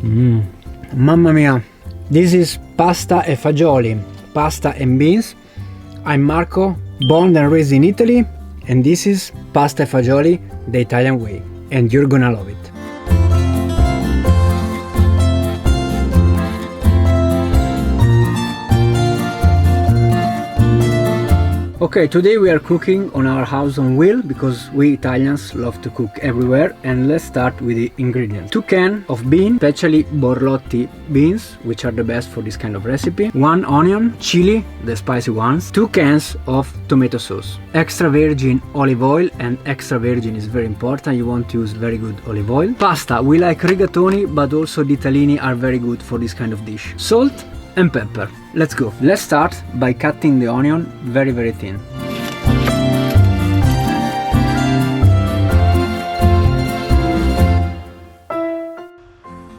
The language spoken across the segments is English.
Mamma mia, this is pasta e fagioli, pasta and beans. I'm Marco, born and raised in Italy, and this is pasta e fagioli the Italian way, and you're gonna love it. Okay, today we are cooking on our house on wheel because we Italians love to cook everywhere, and let's start with the ingredients. 2 cans of beans, especially borlotti beans, which are the best for this kind of recipe. 1 onion, chili, the spicy ones. 2 cans of tomato sauce. Extra virgin olive oil, and extra virgin is very important, you want to use very good olive oil. Pasta, we like rigatoni, but also Ditalini are very good for this kind of dish. Salt and pepper. Let's go. Let's start by cutting the onion very thin.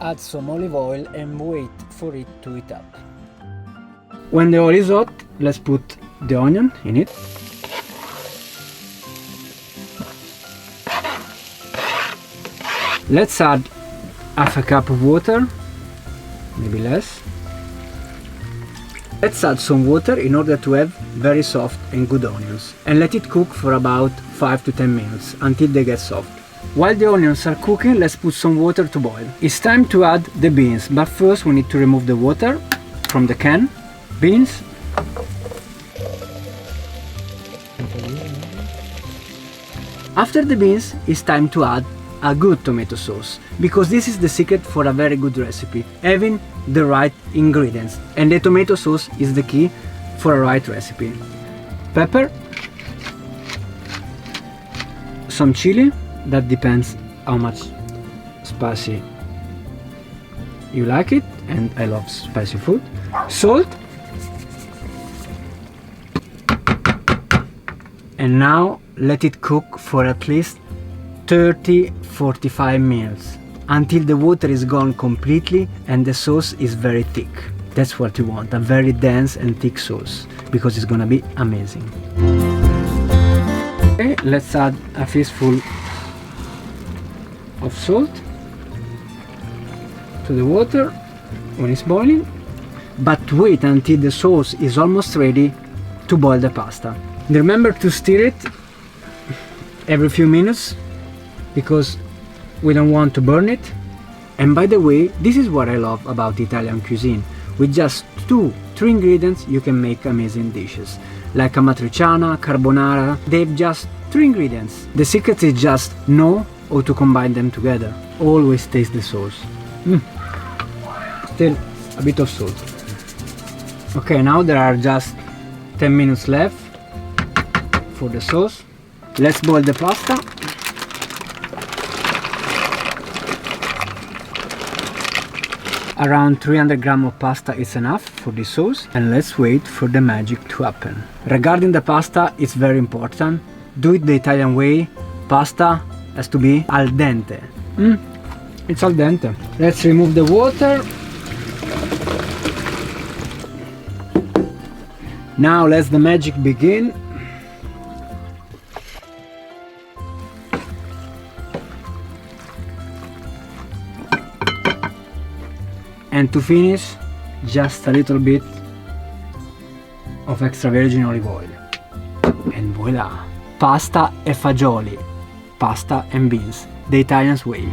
Add some olive oil and wait for it to heat up. When the oil is hot, let's put the onion in it. Let's add half a cup of water, maybe less. Let's add some water in order to have very soft and good onions, and let it cook for about 5 to 10 minutes until they get soft. While the onions are cooking, let's put some water to boil. It's time to add the beans, but first we need to remove the water from the can. Beans. After the beans, it's time to add a good tomato sauce, because this is the secret for a very good recipe, having the right ingredients, and the tomato sauce is the key for a right recipe. Pepper, some chili, that depends how much spicy you like it, and I love spicy food. Salt, and now let it cook for at least 30-45 minutes until the water is gone completely and the sauce is very thick. That's what you want, a very dense and thick sauce, because it's gonna be amazing. Okay, let's add a fistful of salt to the water when it's boiling, but wait until the sauce is almost ready to boil the pasta. Remember to stir it every few minutes, because we don't want to burn it. And by the way, this is what I love about Italian cuisine. With just 2-3 ingredients you can make amazing dishes, like amatriciana, carbonara. They have just 3 ingredients. The secret is just know how to combine them together. Always taste the sauce. Still a bit of salt. Okay, now there are just 10 minutes left for the sauce. Let's boil the pasta. Around 300 grams of pasta is enough for this sauce, and let's wait for the magic to happen. Regarding the pasta, it's very important. Do it the Italian way. Pasta has to be al dente. It's al dente. Let's remove the water. Now let the magic begin. And to finish, just a little bit of extra virgin olive oil. And voila! Pasta e fagioli, pasta and beans, the Italian's way.